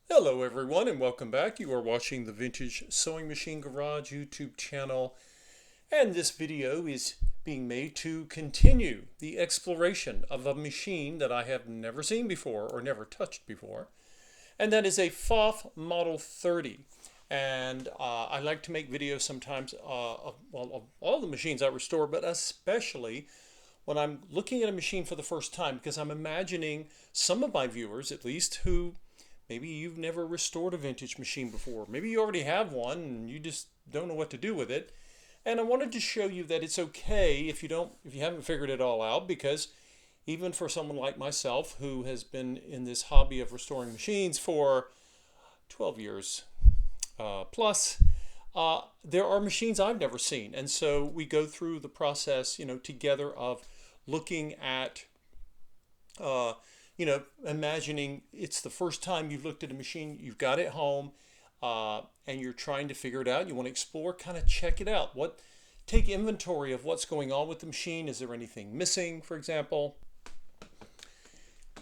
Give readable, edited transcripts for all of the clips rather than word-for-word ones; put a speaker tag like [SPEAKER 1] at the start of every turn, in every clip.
[SPEAKER 1] Hello everyone and welcome back. You are watching the Vintage Sewing Machine Garage YouTube channel, and this video is being made to continue the exploration of a machine that I have never seen before or never touched before, and that is a Pfaff Model 30. And I like to make videos sometimes of all the machines I restore, but especially when I'm looking at a machine for the first time, because I'm imagining some of my viewers, at least, who maybe you've never restored a vintage machine before. Maybe you already have one and you just don't know what to do with it. And I wanted to show you that it's okay if you haven't figured it all out, because even for someone like myself who has been in this hobby of restoring machines for 12 years plus, there are machines I've never seen. And so we go through the process, together of looking at imagining it's the first time you've looked at a machine, you've got it home, and you're trying to figure it out. You want to explore, kind of check it out. Take inventory of what's going on with the machine. Is there anything missing, for example?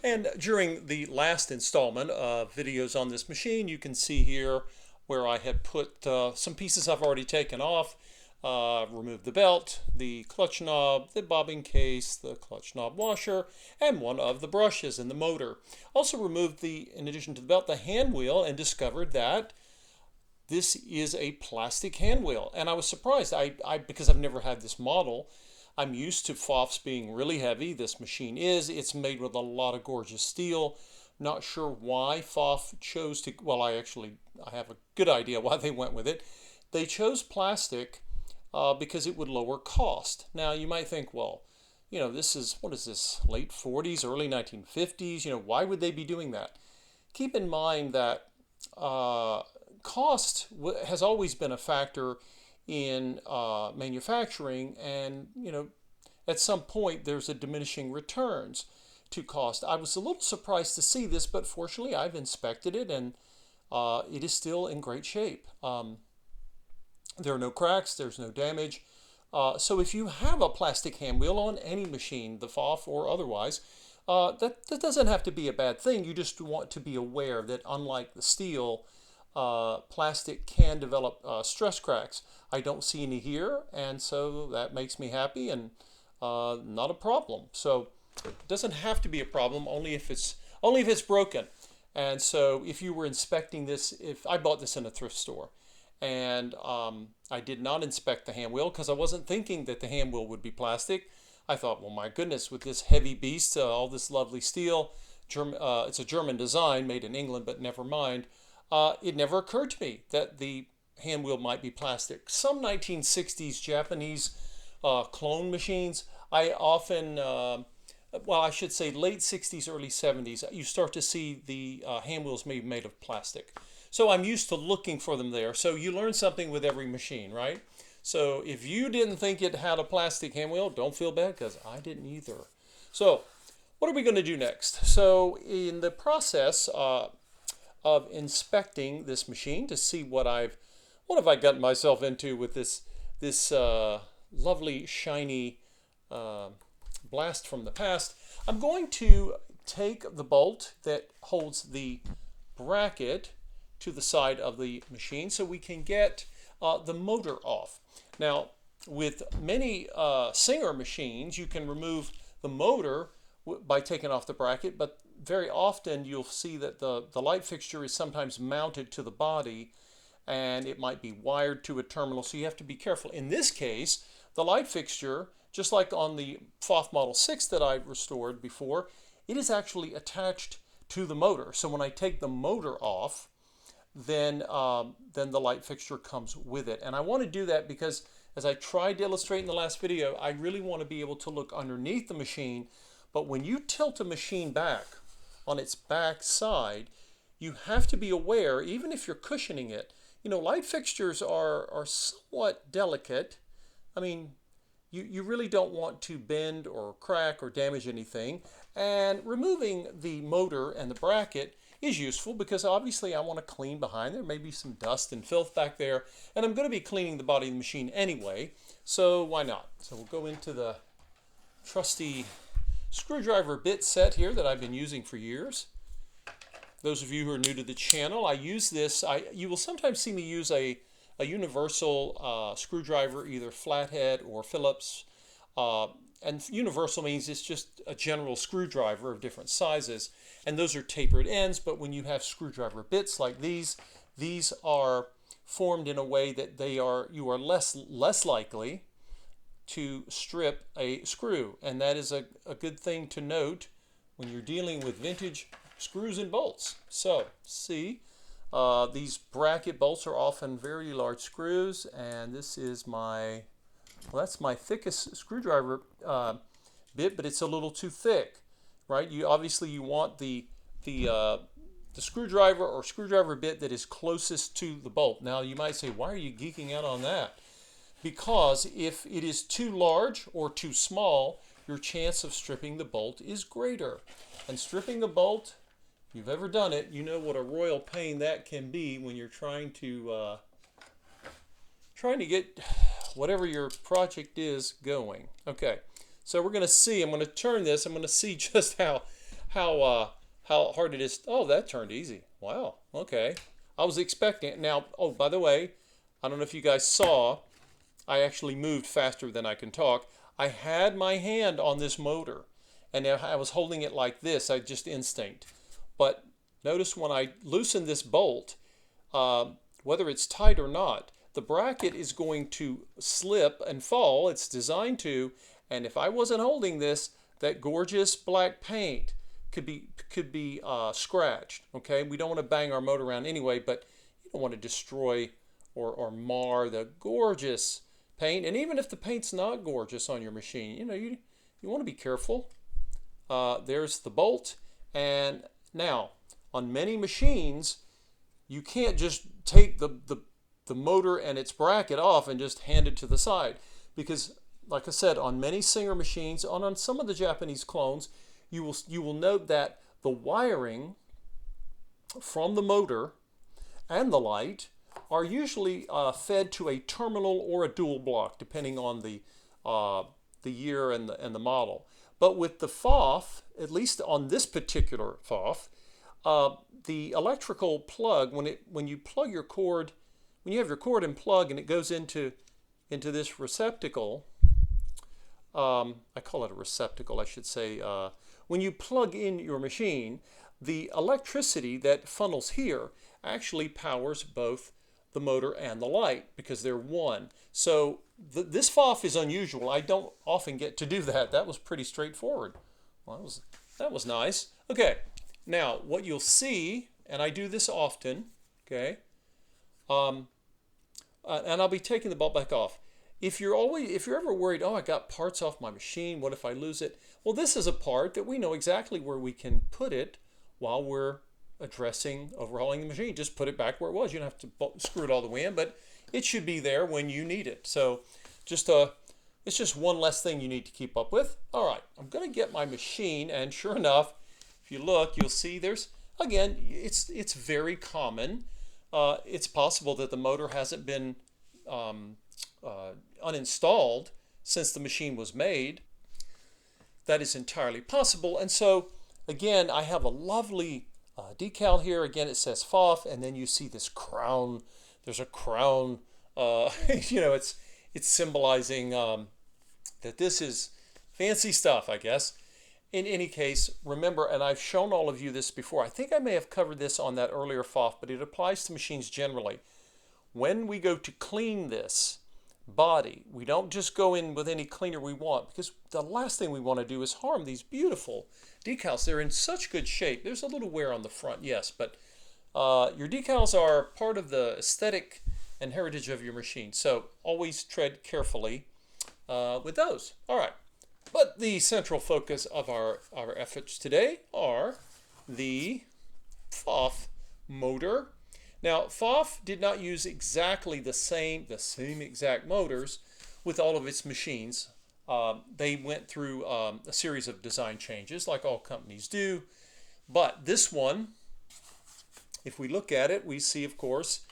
[SPEAKER 1] And during the last installment of videos on this machine, you can see here where I had put some pieces I've already taken off. Removed the belt, the clutch knob, the bobbin case, the clutch knob washer, and one of the brushes in the motor. Also removed in addition to the belt, the hand wheel, and discovered that this is a plastic hand wheel. And I was surprised, because I've never had this model. I'm used to Pfaff's being really heavy. This machine is. It's made with a lot of gorgeous steel. Not sure why Pfaff chose to, well, I have a good idea why they went with it. They chose plastic because it would lower cost. Now you might think, well, this is, what is this, late 40s, early 1950s? Why would they be doing that? Keep in mind that cost has always been a factor in manufacturing, and at some point there's a diminishing returns to cost. I was a little surprised to see this, but fortunately I've inspected it, and it is still in great shape. There are no cracks, there's no damage. So if you have a plastic hand wheel on any machine, the Pfaff or otherwise, that doesn't have to be a bad thing. You just want to be aware that unlike the steel, plastic can develop stress cracks. I don't see any here, and so that makes me happy and not a problem. So it doesn't have to be a problem, only if it's broken. And so if you were inspecting this, if I bought this in a thrift store, and I did not inspect the hand wheel because I wasn't thinking that the hand wheel would be plastic. I thought, well, my goodness, with this heavy beast, all this lovely steel, it's a German design made in England, but never mind. It never occurred to me that the hand wheel might be plastic. Some 1960s Japanese clone machines, I often, I should say late 60s, early 70s, you start to see the hand wheels made of plastic. So I'm used to looking for them there. So you learn something with every machine, right? So if you didn't think it had a plastic hand wheel, don't feel bad, because I didn't either. So what are we going to do next? So in the process of inspecting this machine to see what have I gotten myself into with this lovely shiny blast from the past, I'm going to take the bolt that holds the bracket to the side of the machine so we can get the motor off. Now, with many Singer machines, you can remove the motor by taking off the bracket, but very often you'll see that the light fixture is sometimes mounted to the body, and it might be wired to a terminal, so you have to be careful. In this case, the light fixture, just like on the Pfaff Model 6 that I restored before, it is actually attached to the motor. So when I take the motor off, then the light fixture comes with it. And I want to do that because, as I tried to illustrate in the last video, I really want to be able to look underneath the machine. But when you tilt a machine back on its back side, you have to be aware, even if you're cushioning it, light fixtures are somewhat delicate. I mean, you really don't want to bend or crack or damage anything. And removing the motor and the bracket is useful because obviously I want to clean behind. There may be some dust and filth back there, and I'm going to be cleaning the body of the machine anyway, so why not? So we'll go into the trusty screwdriver bit set here that I've been using for years. those of you who are new to the channel, I use this. You will sometimes see me use a universal screwdriver, either flathead or Phillips. And universal means it's just a general screwdriver of different sizes. And those are tapered ends, but when you have screwdriver bits like these are formed in a way that you are less likely to strip a screw. And that is a good thing to note when you're dealing with vintage screws and bolts. So, see, these bracket bolts are often very large screws, and this is well, that's my thickest screwdriver bit, but it's a little too thick, right? You want the screwdriver or screwdriver bit that is closest to the bolt. Now, you might say, why are you geeking out on that? Because if it is too large or too small, your chance of stripping the bolt is greater. And stripping a bolt, if you've ever done it, you know what a royal pain that can be when you're trying to get whatever your project is going. Okay, so we're going to see. I'm going to turn this. I'm going to see just how hard it is. Oh, that turned easy. Wow. Okay, I was expecting it. Now, oh, by the way, I don't know if you guys saw, I actually moved faster than I can talk. I had my hand on this motor, and I was holding it like this. I just instinct. But notice when I loosen this bolt, whether it's tight or not, the bracket is going to slip and fall. It's designed to. And if I wasn't holding this, that gorgeous black paint could be scratched. Okay, we don't want to bang our motor around anyway, but you don't want to destroy or mar the gorgeous paint. And even if the paint's not gorgeous on your machine, you want to be careful. There's the bolt. And now, on many machines, you can't just take the motor and its bracket off and just hand it to the side. Because, like I said, on many Singer machines, on some of the Japanese clones, you will note that the wiring from the motor and the light are usually fed to a terminal or a dual block, depending on the year and the model. But with the Pfaff, at least on this particular Pfaff, the electrical plug, when you plug your cord, when you have your cord and plug and it goes into this receptacle, I call it a receptacle, I should say. When you plug in your machine, the electricity that funnels here actually powers both the motor and the light because they're one. So this Pfaff is unusual. I don't often get to do that. That was pretty straightforward. Well, that was nice. Okay, now what you'll see, and I do this often, okay, and I'll be taking the bolt back off. If you're ever worried, oh, I got parts off my machine, what if I lose it? Well, this is a part that we know exactly where we can put it while we're overhauling the machine. Just put it back where it was. You don't have to screw it all the way in, but it should be there when you need it. So it's just one less thing you need to keep up with. All right, I'm going to get my machine, and sure enough, if you look, you'll see again, it's very common. It's possible that the motor hasn't been uninstalled since the machine was made. That is entirely possible. And so, again, I have a lovely decal here. Again, it says Pfaff, and then you see this crown. There's a crown. It's symbolizing that this is fancy stuff, I guess. In any case, remember, and I've shown all of you this before. I think I may have covered this on that earlier Pfaff, but it applies to machines generally. When we go to clean this body, we don't just go in with any cleaner we want, because the last thing we want to do is harm these beautiful decals. They're in such good shape. There's a little wear on the front, yes, but your decals are part of the aesthetic and heritage of your machine. So always tread carefully with those. All right. But the central focus of our efforts today are the Pfaff motor. Now, Pfaff did not use exactly the same exact motors with all of its machines. They went through a series of design changes, like all companies do. But this one, if we look at it, we see, of course,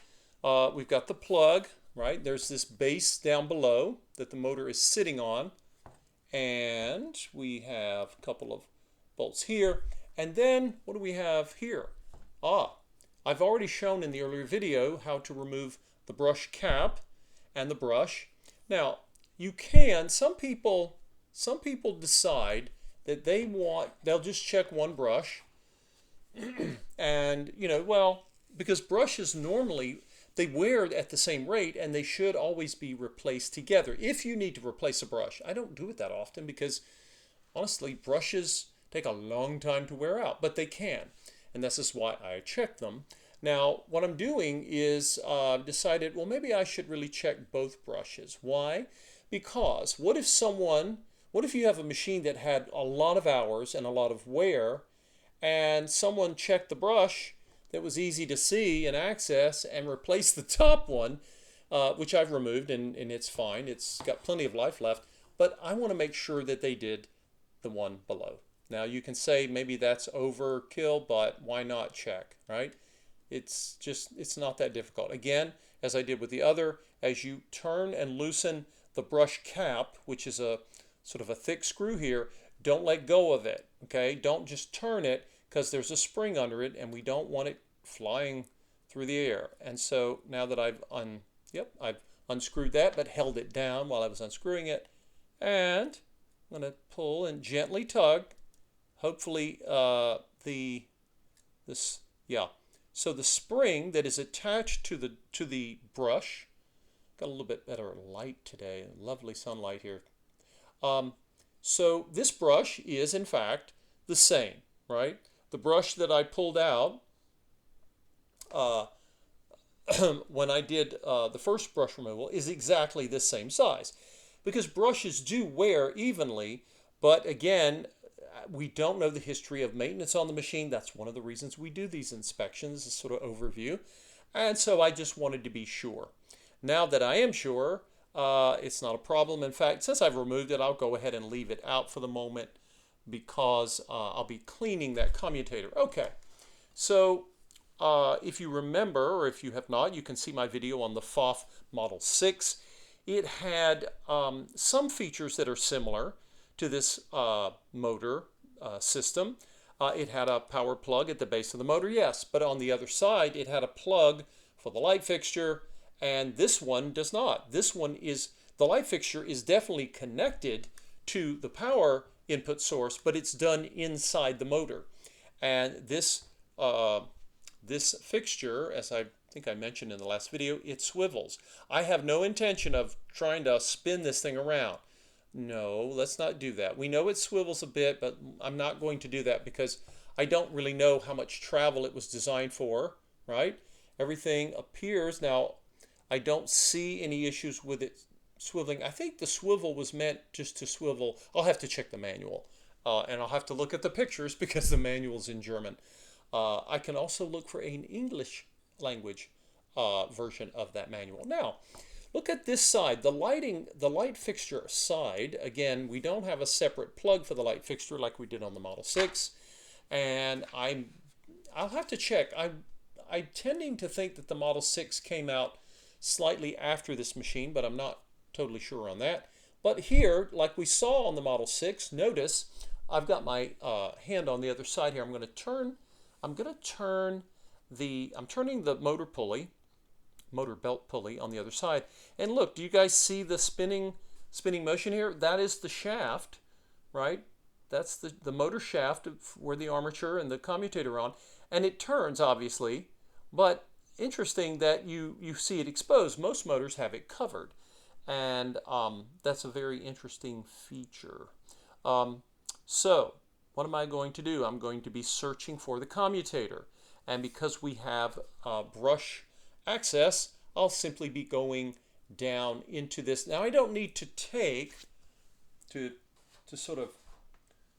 [SPEAKER 1] we've got the plug, right? There's this base down below that the motor is sitting on. And we have a couple of bolts here. And then what do we have here? Ah, I've already shown in the earlier video how to remove the brush cap and the brush. Now, you can, some people decide that they'll just check one brush and, well, because brushes normally, they wear at the same rate and they should always be replaced together. If you need to replace a brush, I don't do it that often because honestly, brushes take a long time to wear out, but they can. And this is why I check them. Now, what I'm doing is decided, well, maybe I should really check both brushes. Why? Because what if you have a machine that had a lot of hours and a lot of wear, and someone checked the brush that was easy to see and access and replaced the top one, which I've removed and it's fine. It's got plenty of life left, but I want to make sure that they did the one below. Now you can say maybe that's overkill, but why not check, right? It's not that difficult. Again, as I did with the other, as you turn and loosen the brush cap, which is a sort of a thick screw here, don't let go of it, okay? Don't just turn it because there's a spring under it and we don't want it flying through the air. And so now that I've unscrewed that but held it down while I was unscrewing it, and I'm going to pull and gently tug. Hopefully so the spring that is attached to the brush, got a little bit better light today, lovely sunlight here. So this brush is in fact the same, right? The brush that I pulled out when I did the first brush removal is exactly the same size, because brushes do wear evenly, but again, we don't know the history of maintenance on the machine. That's one of the reasons we do these inspections, this sort of overview. And so I just wanted to be sure. Now that I am sure, it's not a problem. In fact, since I've removed it, I'll go ahead and leave it out for the moment because I'll be cleaning that commutator. Okay, so if you remember, or if you have not, you can see my video on the Pfaff Model 6. It had some features that are similar to this motor system. It had a power plug at the base of the motor, yes, but on the other side it had a plug for the light fixture, and this one does not. This one is, the light fixture is definitely connected to the power input source, but it's done inside the motor. And this fixture, as I think I mentioned in the last video, it swivels. I have no intention of trying to spin this thing around. No, let's not do that. We know it swivels a bit, but I'm not going to do that because I don't really know how much travel it was designed for, right? Everything appears, now I don't see any issues with it swiveling. I think the swivel was meant just to swivel. I'll have to check the manual and I'll have to look at the pictures because the manual's in German. I can also look for an English language version of that manual. Now, look at this side, the light fixture side. Again, we don't have a separate plug for the light fixture like we did on the Model 6. And I'll have to check. I'm tending to think that the Model 6 came out slightly after this machine, but I'm not totally sure on that. But here, like we saw on the Model 6, notice I've got my hand on the other side here. I'm turning the motor belt pulley on the other side. And look, do you guys see the spinning motion here? That is the shaft, right? That's the motor shaft where the armature and the commutator are on. And it turns, obviously, but interesting that you see it exposed. Most motors have it covered. And that's a very interesting feature. So what am I going to do? I'm going to be searching for the commutator. And because we have brush access, I'll simply be going down into this. Now I don't need to take to sort of,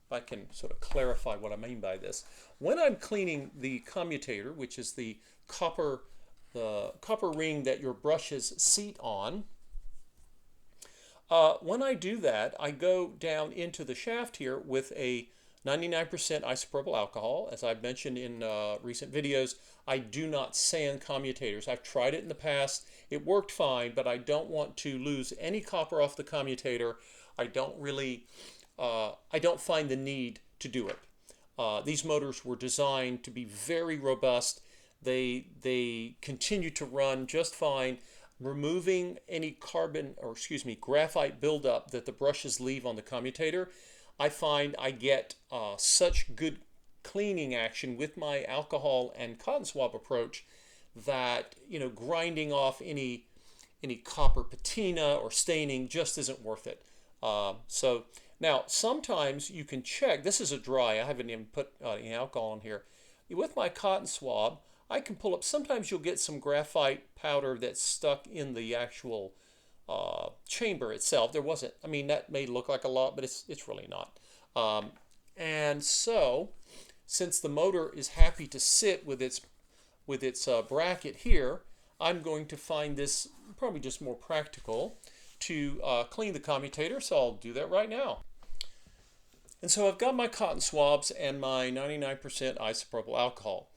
[SPEAKER 1] if I can sort of clarify what I mean by this. When I'm cleaning the commutator, which is the copper ring that your brushes seat on, when I do that, I go down into the shaft here with a 99% isopropyl alcohol. As I've mentioned in recent videos, I do not sand commutators. I've tried it in the past. It worked fine, but I don't want to lose any copper off the commutator. I don't find the need to do it. These motors were designed to be very robust. They continue to run just fine, removing any carbon, or excuse me, graphite buildup that the brushes leave on the commutator. I find I get such good cleaning action with my alcohol and cotton swab approach that, you know, grinding off any copper patina or staining just isn't worth it. So now sometimes you can check. This is a dry. I haven't even put any alcohol in here. With my cotton swab, I can pull up. Sometimes you'll get some graphite powder that's stuck in the actual chamber itself. There wasn't. I mean, that may look like a lot, but it's really not. And so, since the motor is happy to sit with its bracket here, I'm going to find this probably just more practical to clean the commutator, so I'll do that right now. And so I've got my cotton swabs and my 99% isopropyl alcohol.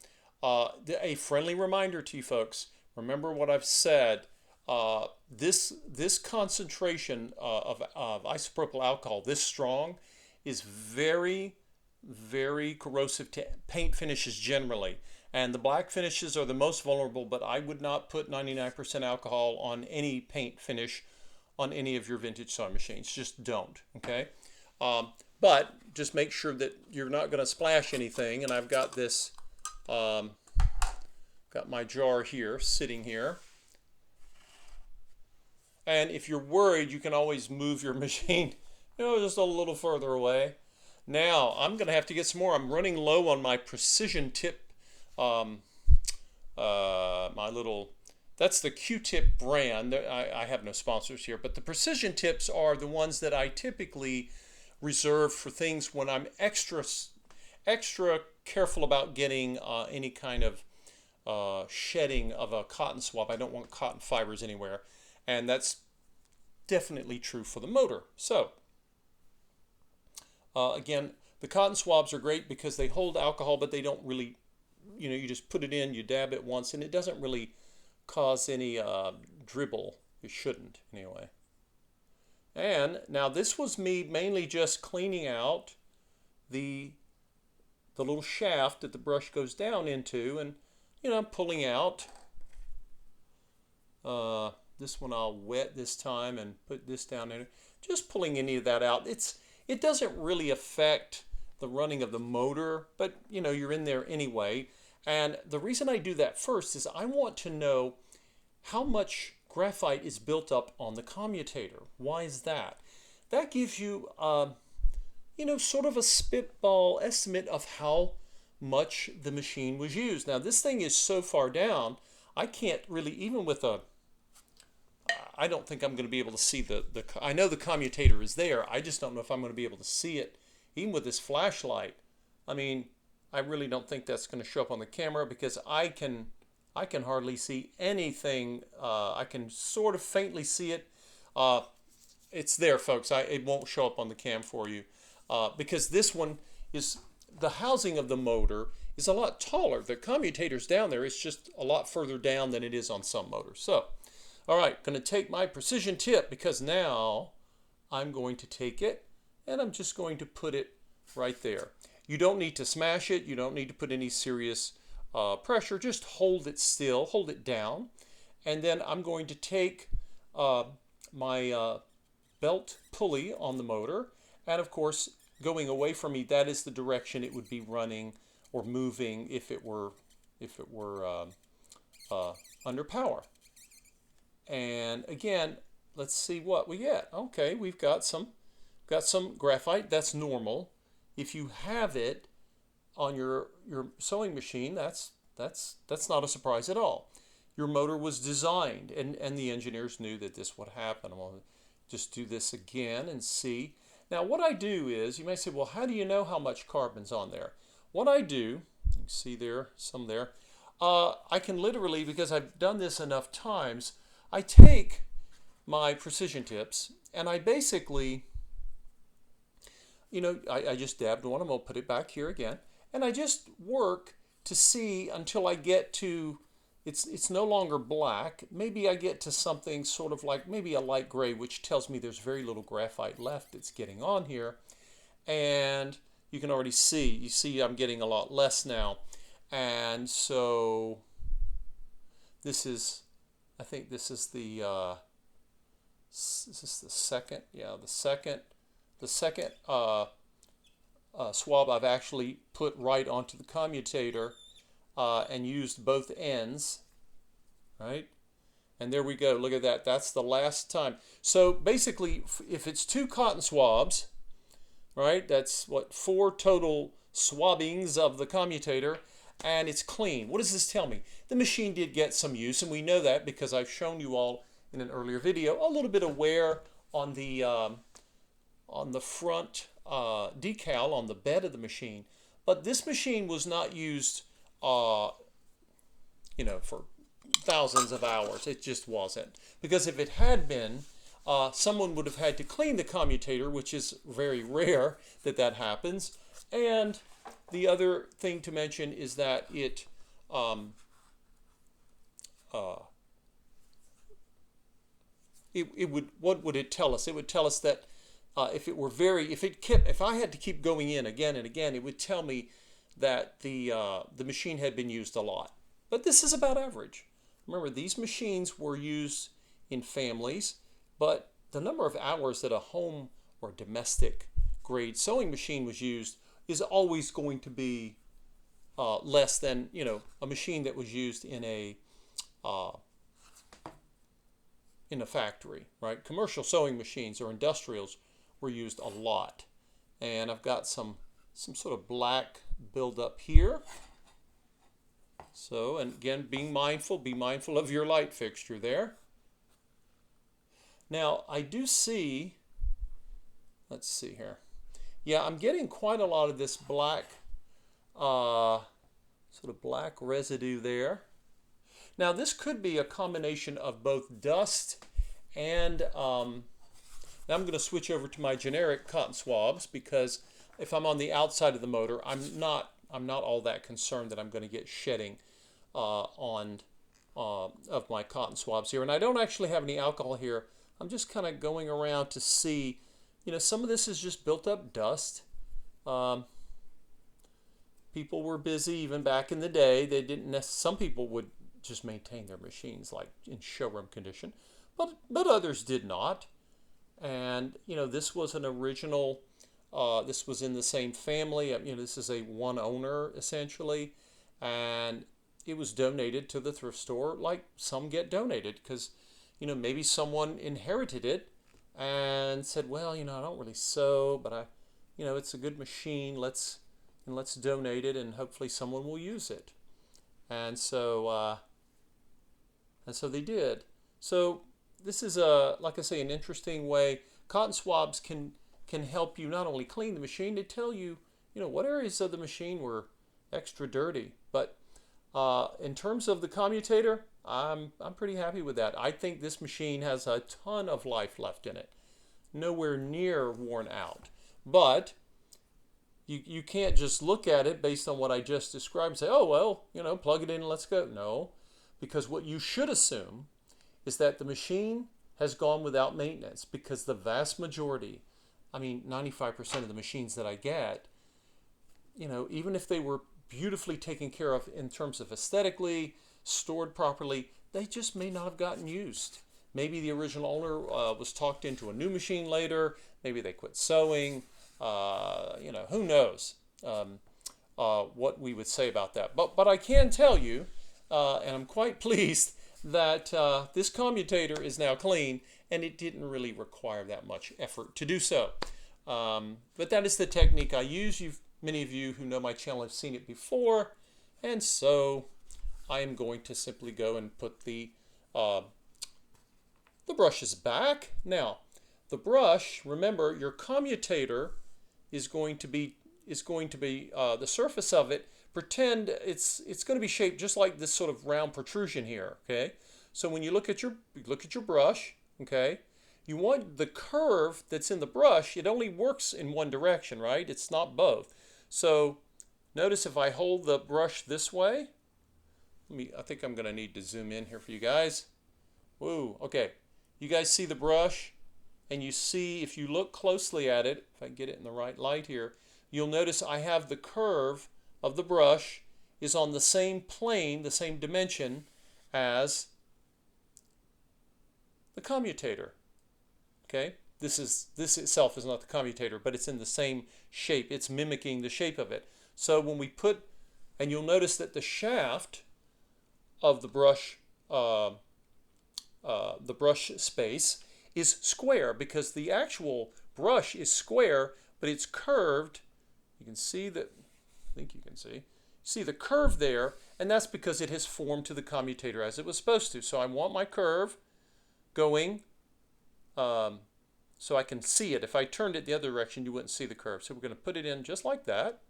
[SPEAKER 1] A friendly reminder to you folks, remember what I've said, this concentration of isopropyl alcohol, this strong, is very, very corrosive to paint finishes generally. And the black finishes are the most vulnerable, but I would not put 99% alcohol on any paint finish on any of your vintage sewing machines. Just don't, okay? But just make sure that you're not going to splash anything. And I've got this, got my jar here, sitting here. And if you're worried, you can always move your machine, you know, just a little further away. Now, I'm going to have to get some more. I'm running low on my precision tip. That's the Q-tip brand. I have no sponsors here, but the precision tips are the ones that I typically reserve for things when I'm extra careful about getting any kind of shedding of a cotton swab. I don't want cotton fibers anywhere, and that's definitely true for the motor. So again, the cotton swabs are great because they hold alcohol, but they don't really, you know, you just put it in, you dab it once, and it doesn't really cause any dribble. It shouldn't, anyway. And now this was me mainly just cleaning out the little shaft that the brush goes down into, and, you know, I'm pulling out. This one I'll wet this time and put this down in it. Just pulling any of that out. It doesn't really affect the running of the motor, but, you know, you're in there anyway. And the reason I do that first is I want to know how much graphite is built up on the commutator. Why is that? That gives you, you know, sort of a spitball estimate of how much the machine was used. Now, this thing is so far down, I can't really, even with I don't think I'm going to be able to see I know the commutator is there. I just don't know if I'm going to be able to see it, even with this flashlight. I mean, I really don't think that's going to show up on the camera because I can hardly see anything. I can sort of faintly see it. It's there, folks. It won't show up on the cam for you because this one is, the housing of the motor is a lot taller. The commutator's down there. It's just a lot further down than it is on some motors. So, all right, going to take my precision tip because now I'm going to take it and I'm just going to put it right there. You don't need to smash it. You don't need to put any serious pressure. Just hold it still, hold it down. And then I'm going to take my belt pulley on the motor. And of course, going away from me, that is the direction it would be running or moving if it were under power. And again, let's see what we get. Okay, we've got some graphite. That's normal. If you have it on your sewing machine, that's not a surprise at all. Your motor was designed, and the engineers knew that this would happen. I'm going to just do this again and see. Now, what I do is, you may say, well, how do you know how much carbon's on there? What I do, you can see there, some there, I can literally, because I've done this enough times, I take my precision tips and I basically, you know, I just dabbed one. I'm going to put it back here again. And I just work to see until I get to, it's no longer black. Maybe I get to something sort of like maybe a light gray, which tells me there's very little graphite left that's getting on here. And you can already see. You see I'm getting a lot less now. And so this is, I think this is the, is this the second? Yeah, the second swab I've actually put right onto the commutator and used both ends, right? And there we go. Look at that. That's the last time. So basically, if it's 2 cotton swabs, right, that's what, 4 total swabbings of the commutator, and it's clean. What does this tell me? The machine did get some use, and we know that because I've shown you all in an earlier video a little bit of wear on the front decal on the bed of the machine. But this machine was not used, for thousands of hours. It just wasn't. Because if it had been, someone would have had to clean the commutator, which is very rare that happens. And the other thing to mention is that it would, what would it tell us? It would tell us that if I had to keep going in again and again, it would tell me that the machine had been used a lot. But this is about average. Remember, these machines were used in families, but the number of hours that a home or domestic grade sewing machine was used is always going to be less than a machine that was used in a factory, right? Commercial sewing machines or industrials were used a lot. And I've got some sort of black buildup here. So, and again, be mindful of your light fixture there. Now, I do see, let's see here. Yeah, I'm getting quite a lot of this black, sort of black residue there. Now, this could be a combination of both dust and, now I'm going to switch over to my generic cotton swabs, because if I'm on the outside of the motor, I'm not all that concerned that I'm going to get shedding of my cotton swabs here. And I don't actually have any alcohol here. I'm just kind of going around to see, some of this is just built up dust. People were busy even back in the day. They didn't some people would just maintain their machines like in showroom condition, but others did not. And this was an original, this was in the same family. This is a one owner essentially, and it was donated to the thrift store, like some get donated, because maybe someone inherited it and said, well, I don't really sew, but it's a good machine. Let's donate it, and hopefully someone will use it. And so they did. So this is like I say, an interesting way. Cotton swabs can help you not only clean the machine, they tell you, what areas of the machine were extra dirty. But in terms of the commutator, I'm pretty happy with that. I think this machine has a ton of life left in it. Nowhere near worn out. But you can't just look at it based on what I just described and say, oh, well, plug it in and let's go. No, because what you should assume is that the machine has gone without maintenance, because the vast majority, 95% of the machines that I get, even if they were beautifully taken care of in terms of aesthetically, stored properly, they just may not have gotten used. Maybe the original owner was talked into a new machine later. Maybe they quit sewing. Who knows what we would say about that. But I can tell you, and I'm quite pleased, that this commutator is now clean, and it didn't really require that much effort to do so. But that is the technique I use. Many of you who know my channel have seen it before, and so I am going to simply go and put the brushes back. Now, the brush, remember, your commutator is going to be the surface of it. Pretend it's going to be shaped just like this sort of round protrusion here. Okay, so when you look at your brush, okay, you want the curve that's in the brush. It only works in one direction, right? It's not both. So notice if I hold the brush this way, I think I'm going to need to zoom in here for you guys. Woo, okay. You guys see the brush, and you see, if you look closely at it, if I get it in the right light here, you'll notice I have the curve of the brush is on the same plane, the same dimension as the commutator. Okay, this itself is not the commutator, but it's in the same shape. It's mimicking the shape of it. So when we put, and you'll notice that the shaft of the brush space is square because the actual brush is square, but it's curved. You can see that, I think you can see the curve there, and that's because it has formed to the commutator as it was supposed to. So I want my curve going so I can see it. If I turned it the other direction, you wouldn't see the curve. So we're going to put it in just like that,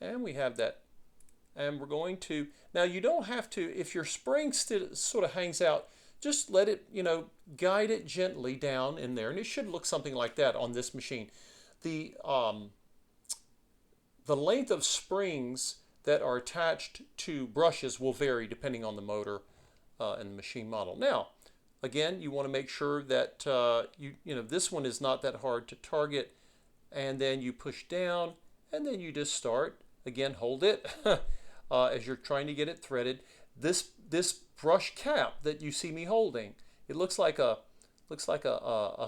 [SPEAKER 1] and we have that. And we're going to, now you don't have to, if your spring still sort of hangs out, just let it, guide it gently down in there, and it should look something like that on this machine. The length of springs that are attached to brushes will vary depending on the motor and the machine model. Now, again, you want to make sure that this one is not that hard to target, and then you push down, and then you just start. Again, hold it as you're trying to get it threaded. This brush cap that you see me holding, it looks like a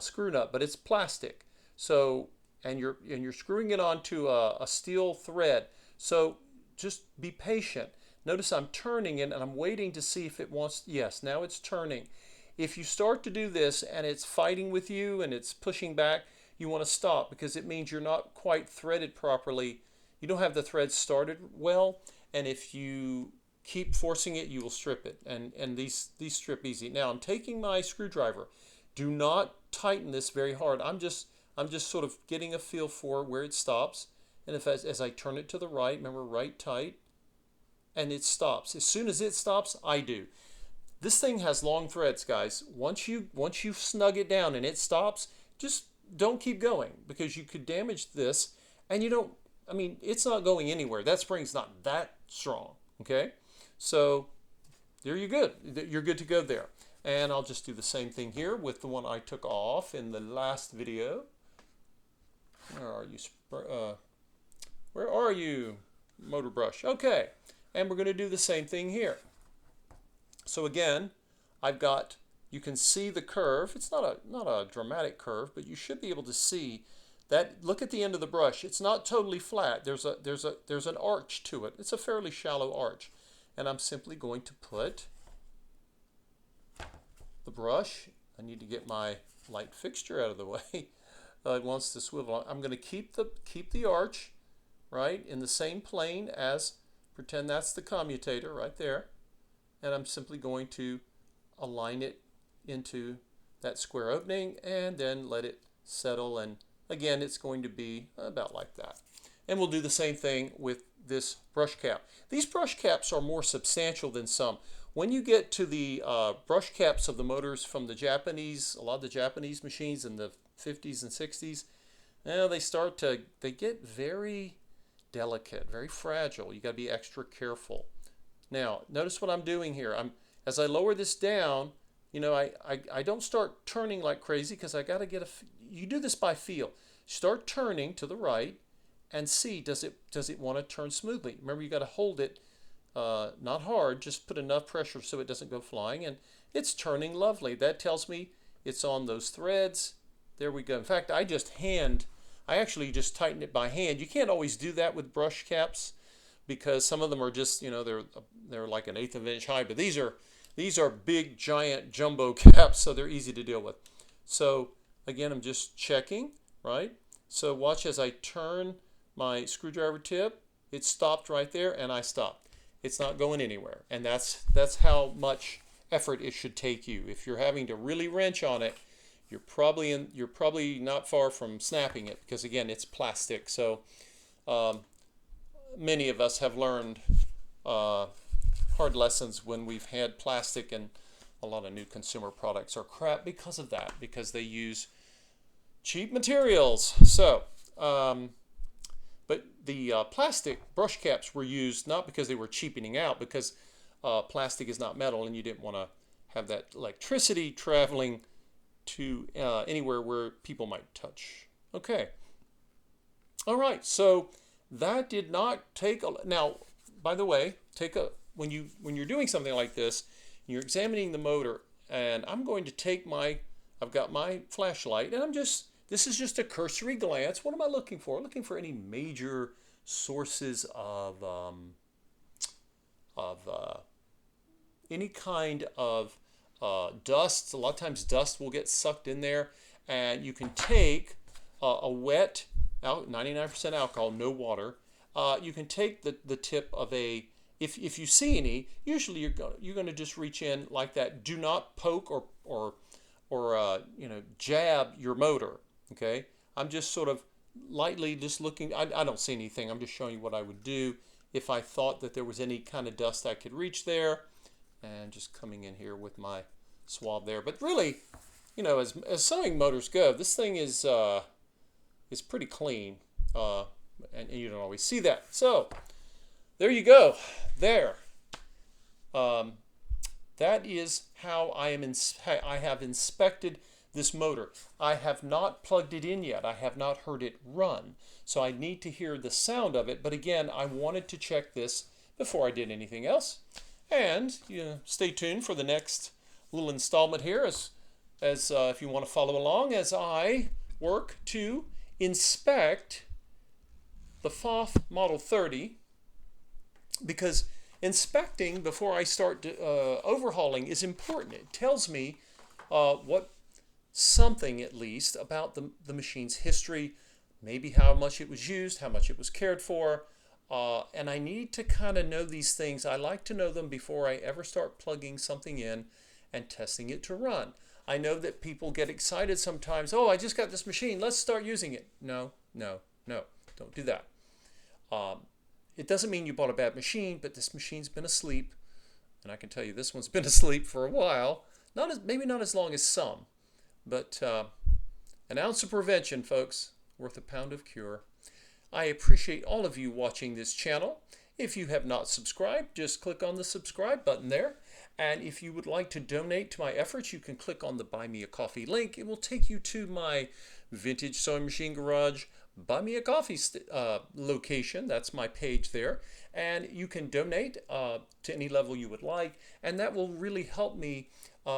[SPEAKER 1] screw nut, but it's plastic. So and you're screwing it onto a steel thread. So just be patient. Notice I'm turning it and I'm waiting to see if it wants. Yes, now it's turning. If you start to do this and it's fighting with you and it's pushing back, you want to stop because it means you're not quite threaded properly. You don't have the thread started well, and if you keep forcing it, you will strip it, and these strip easy. Now I'm taking my screwdriver. Do not tighten this very hard. I'm just sort of getting a feel for where it stops, and if as I turn it to the right, remember right tight, and it stops. As soon as it stops, I do. This thing has long threads, guys. Once you snug it down and it stops, just don't keep going because you could damage this, and you don't. I mean, it's not going anywhere. That spring's not that strong. Okay, so there you're good. You're good to go there. And I'll just do the same thing here with the one I took off in the last video. Where are you? Where are you, motor brush? Okay, and we're going to do the same thing here. So again, I've got, you can see the curve. It's not a dramatic curve, but you should be able to see that. Look at the end of the brush. It's not totally flat. There's an arch to it. It's a fairly shallow arch, and I'm simply going to put the brush. I need to get my light fixture out of the way. It wants to swivel. I'm going to keep the arch right in the same plane as, pretend that's the commutator right there, and I'm simply going to align it into that square opening and then let it settle, and again it's going to be about like that. And we'll do the same thing with this brush cap. These brush caps are more substantial than some. When you get to the brush caps of the motors from the Japanese, a lot of the Japanese machines in the 50s and 60s, they get very delicate, very fragile. You got to be extra careful. Now, notice what I'm doing here. As I lower this down, I don't start turning like crazy because I got to get you do this by feel. Start turning to the right and see, does it want to turn smoothly? Remember, you got to hold it not hard, just put enough pressure so it doesn't go flying, and it's turning lovely. That tells me it's on those threads. There we go. In fact, I actually just tighten it by hand. You can't always do that with brush caps because some of them are just, they're like 1/8 of an inch high, but these are big, giant jumbo caps, so they're easy to deal with. So again, I'm just checking, right? So watch as I turn my screwdriver tip. It stopped right there, and I stopped. It's not going anywhere, and that's how much effort it should take you. If you're having to really wrench on it, you're probably not far from snapping it because again, it's plastic. So many of us have learned hard lessons when we've had plastic, and a lot of new consumer products are crap because of that, because they use cheap materials. So, but the plastic brush caps were used not because they were cheapening out, because plastic is not metal, and you didn't want to have that electricity traveling to anywhere where people might touch. Okay. All right, so that did not take a now. By the way, when you're doing something like this, you're examining the motor, and I'm going to take my I've got my flashlight, and this is just a cursory glance. What am I looking for? Looking for any major sources of any kind of dust. A lot of times dust will get sucked in there, and you can take a wet, 99% alcohol, no water. You can take the tip of if you see any, usually you're going to just reach in like that. Do not poke or jab your motor. Okay, I'm just sort of lightly just looking. I don't see anything. I'm just showing you what I would do if I thought that there was any kind of dust I could reach there, and just coming in here with my swab there. But really, as sewing motors go, this thing is pretty clean, and you don't always see that. So there you go. There. That is how I have inspected this motor. I have not plugged it in yet. I have not heard it run. So I need to hear the sound of it. But again, I wanted to check this before I did anything else. And stay tuned for the next little installment here as if you want to follow along as I work to inspect the Pfaff Model 30, because inspecting before I start overhauling is important. It tells me something at least about the machine's history, maybe how much it was used, how much it was cared for, and I need to kind of know these things. I like to know them before I ever start plugging something in and testing it to run. I know that people get excited sometimes. Oh, I just got this machine. Let's start using it. No, no, no. Don't do that. It doesn't mean you bought a bad machine, but this machine's been asleep, and I can tell you this one's been asleep for a while. Maybe not as long as some, but an ounce of prevention, folks, worth a pound of cure. I appreciate all of you watching this channel. If you have not subscribed, just click on the subscribe button there. And if you would like to donate to my efforts, you can click on the Buy Me a Coffee link. It will take you to my Vintage Sewing Machine Garage Buy Me a Coffee location. That's my page there. And you can donate to any level you would like. And that will really help me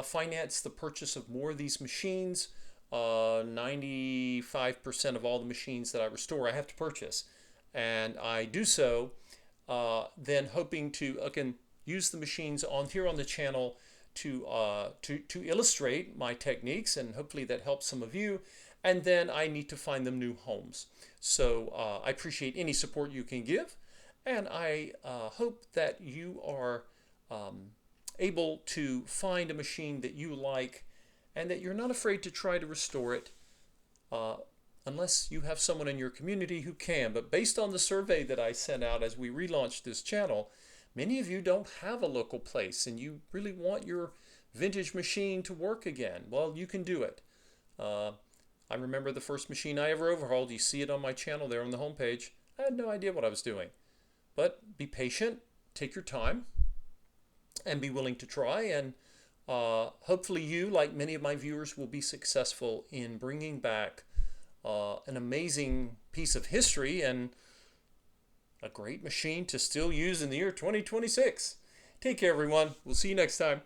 [SPEAKER 1] finance the purchase of more of these machines. 95% of all the machines that I restore, I have to purchase. And I do so then hoping to, again, use the machines on the channel to illustrate my techniques, and hopefully that helps some of you. And then I need to find them new homes. So I appreciate any support you can give, and I hope that you are able to find a machine that you like and that you're not afraid to try to restore it unless you have someone in your community who can. But based on the survey that I sent out as we relaunched this channel, many of you don't have a local place and you really want your vintage machine to work again. Well, you can do it. I remember the first machine I ever overhauled. You see it on my channel there on the homepage. I had no idea what I was doing. But be patient, take your time, and be willing to try. And hopefully you, like many of my viewers, will be successful in bringing back an amazing piece of history and a great machine to still use in the year 2026. Take care, everyone. We'll see you next time.